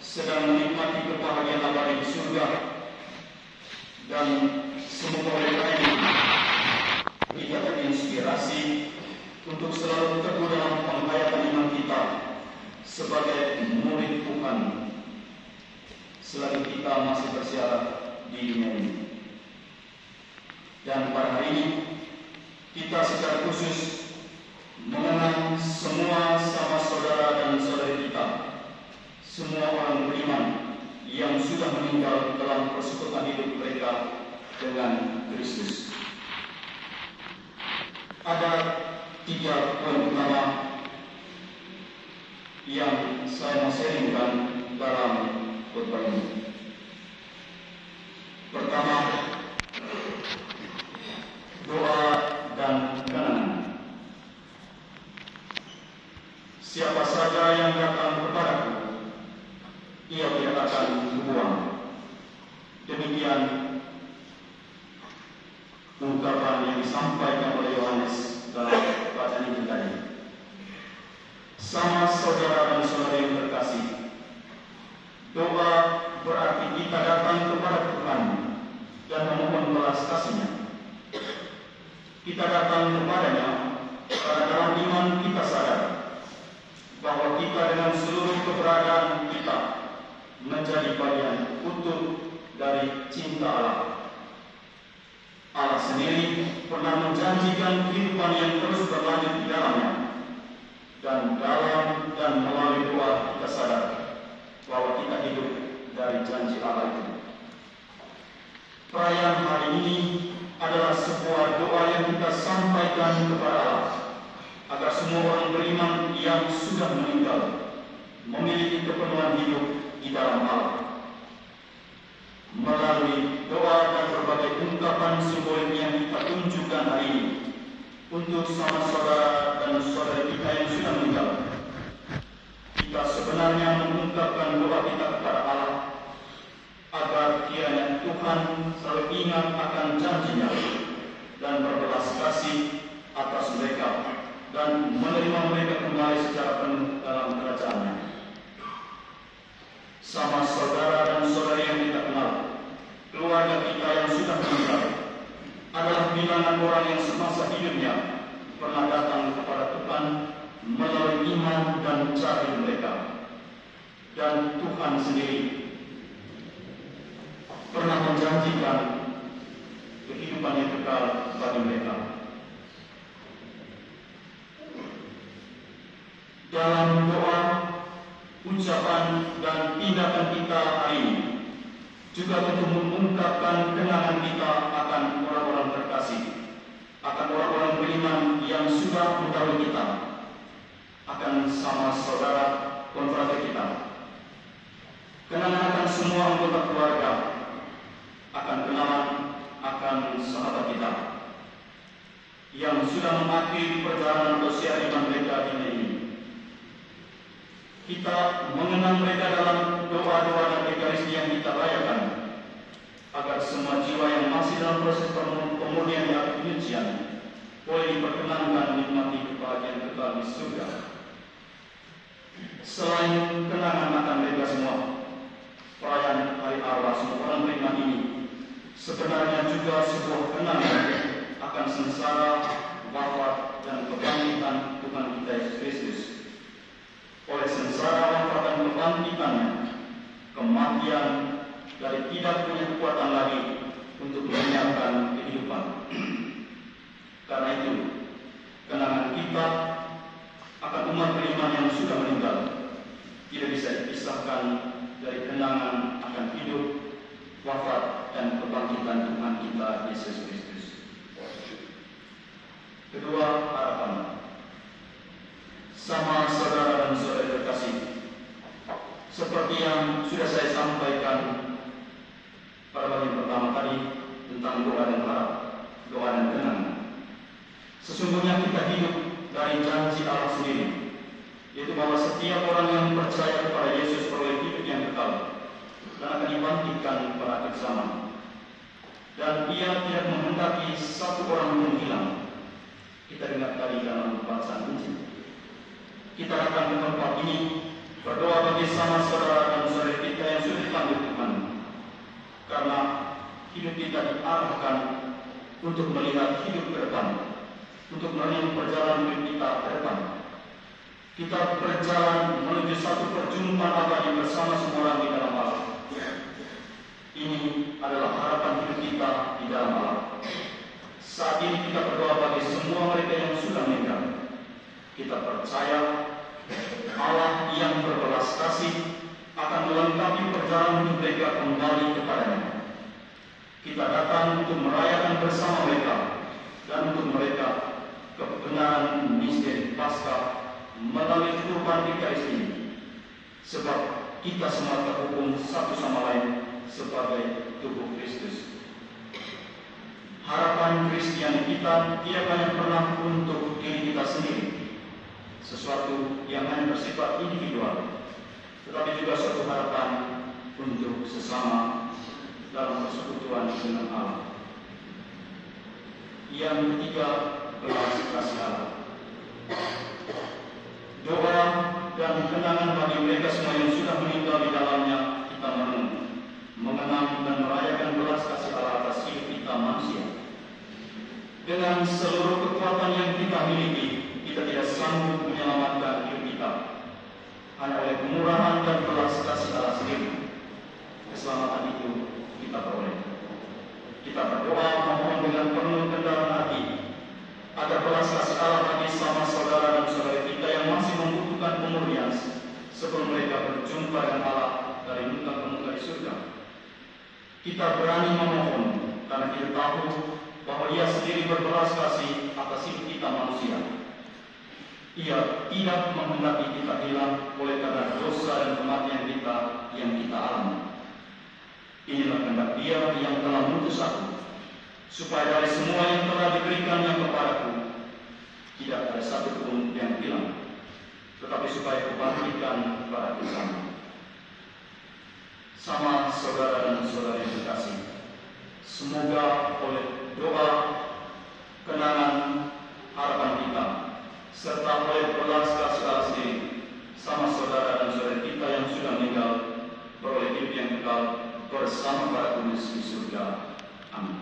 sedang menikmati kebahagiaan abadi di surga, dan semoga mereka ini kita terinspirasi untuk selalu teguh dalam penghayatan iman kita sebagai murid Tuhan selagi kita masih bersiaran di dunia ini. Dan pada hari ini kita secara khusus mengenang semua sama saudara dan saudari kita, semua orang beriman yang sudah meninggal dalam persekutuan hidup mereka dengan Kristus. Ada 3 poin utama yang saya mau sharingkan dalam khotbah ini. Pertama, doa dan kenangan. Siapa saja yang datang kepadaku, ia tidak akan kubuang. Demikian ungkapan yang disampaikan oleh Yohanes dalam bacaan ini tadi. Sama saudara dan saudari yang terkasih, doa berarti kita datang kepada Tuhan dan memohon belas kasih-Nya. Kita datang kepadanya karena dalam iman kita sadar bahwa kita dengan seluruh keberadaan kita menjadi bagian utuh dari cinta Allah. Allah sendiri pernah menjanjikan kehidupan yang terus berlanjut di dalamnya, dan dalam dan melalui doa kita sadar bahwa kita hidup dari janji Allah itu. Perayaan hari ini adalah sebuah doa yang kita sampaikan kepada Allah agar semua orang beriman yang sudah meninggal memiliki kepenuhan hidup di dalam Allah. Melalui doa dan berbagai ungkapan simbolik yang kita tunjukkan hari ini untuk sama saudara dan saudari kita yang sudah meninggal, kita sebenarnya mengungkapkan doa kita kepada Allah agar kiranya Tuhan selalu ingat akan janji-Nya dan berbelas kasih atas mereka dan menerima mereka kembali secara penuh dalam kerajaan-Nya. Sama saudara dan saudari yang kita kenal, keluarga kita yang sudah meninggal adalah bilangan orang yang semasa hidupnya pernah datang kepada Tuhan melalui iman dan cari mereka, dan Tuhan sendiri pernah menjanjikan kehidupan yang kekal bagi mereka. Dalam doa, ucapan dan tindakan kita hari ini juga tentu mengungkapkan kenangan kita akan orang-orang terkasih, akan orang-orang beriman yang sudah mendahului kita, akan sama saudara konfrater kita, kenangan akan semua anggota keluarga, akan kenalan akan sahabat kita yang sudah mengakhiri perjalanan usia iman mereka di dunia ini. Kita mengenang mereka dalam doa-doa dan ekaristi yang kita rayakan, agar semua jiwa yang masih dalam proses pemurnian di akhir penyucian boleh diperkenankan menikmati kebahagiaan kekal di surga. Selain kenangan akan mereka semua, perayaan Hari Arwah semua orang beriman ini sebenarnya juga sebuah kenangan akan sengsara, wafat, dan kebangkitan Tuhan kita Yesus Kristus. Oleh sengsara, wafat, dan kebangkitannya, kematian dari tidak punya kekuatan lagi untuk menyiapkan kehidupan. Karena itu, kenangan kita akan umat beriman yang sudah meninggal tidak bisa dipisahkan dari kenangan akan hidup, wafat, dan kebangkitan Tuhan kita Yesus Kristus. Kedua, harapan. Sama saudara dan saudari terkasih, seperti yang sudah saya sampaikan pada bagian pertama tadi tentang doa dan harap, doa dan kenangan. Sesungguhnya kita hidup dari janji Allah sendiri, yaitu bahwa setiap orang yang percaya kepada Yesus beroleh hidup yang kekal dan akan dibangkitkan pada akhir zaman. Dan Ia tidak menghendaki satu orang pun hilang. Kita dengar tadi dalam bacaan Injil. Kita datang ke tempat ini berdoa bagi sama saudara dan saudari karena hidup kita diarahkan untuk melihat hidup ke depan, untuk melihat perjalanan hidup kita ke depan. Kita berjalan menuju satu perjumpaan abadi bersama semua orang di dalam Allah. Ini adalah harapan hidup kita di dalam Allah. Saat ini kita berdoa bagi semua mereka yang sudah meninggal. Kita percaya Allah yang berbelas kasih akan melengkapi perjalanan hidup mereka kembali kepadanya. Kita datang untuk merayakan bersama mereka dan untuk mereka kebenaran misteri Paskah melalui kurban kita ini, sebab kita semua terhubung satu sama lain sebagai tubuh Kristus. Harapan Kristiani kita tidak hanya pernah untuk diri kita sendiri, sesuatu yang hanya bersifat individual, tetapi juga suatu harapan untuk sesama dalam persekutuan dengan Allah. Yang ketiga, belas kasih Allah. Doa dan kenangan bagi mereka semua yang sudah meninggal di dalamnya kita merenung, mengenang dan merayakan belas kasih Allah atas hidup kita manusia. Dengan seluruh kekuatan yang kita miliki, kita tidak sanggup menyelamatkan hidup kita. Hanya oleh kemurahan dan belas kasih Allah sendiri, keselamatan itu kita peroleh. Kita berdoa memohon dengan penuh kendaran hati agar belas kasih Allah bagi sama saudara dan saudari kita yang masih membutuhkan pemurnian sebelum mereka berjumpa dengan Allah dari muka ke muka di surga. Kita berani memohon karena kita tahu bahwa Ia sendiri berbelas kasih atas hidup kita manusia. Ia tidak menghendaki kita hilang oleh karena dosa dan kematian kita yang kita alami. Inilah kehendak Dia yang telah mengutus aku, supaya dari semua yang telah diberikannya kepadaku tidak ada satu pun yang hilang, tetapi supaya kebangkitan kepada bersama. Sama saudara dan saudari yang terkasih, semoga oleh doa, kenangan, harapan kita, serta oleh belas kasih Allah sendiri, sama saudara dan saudari kita yang sudah meninggal beroleh hidup yang kekal bersama para kudus di surga. Amin.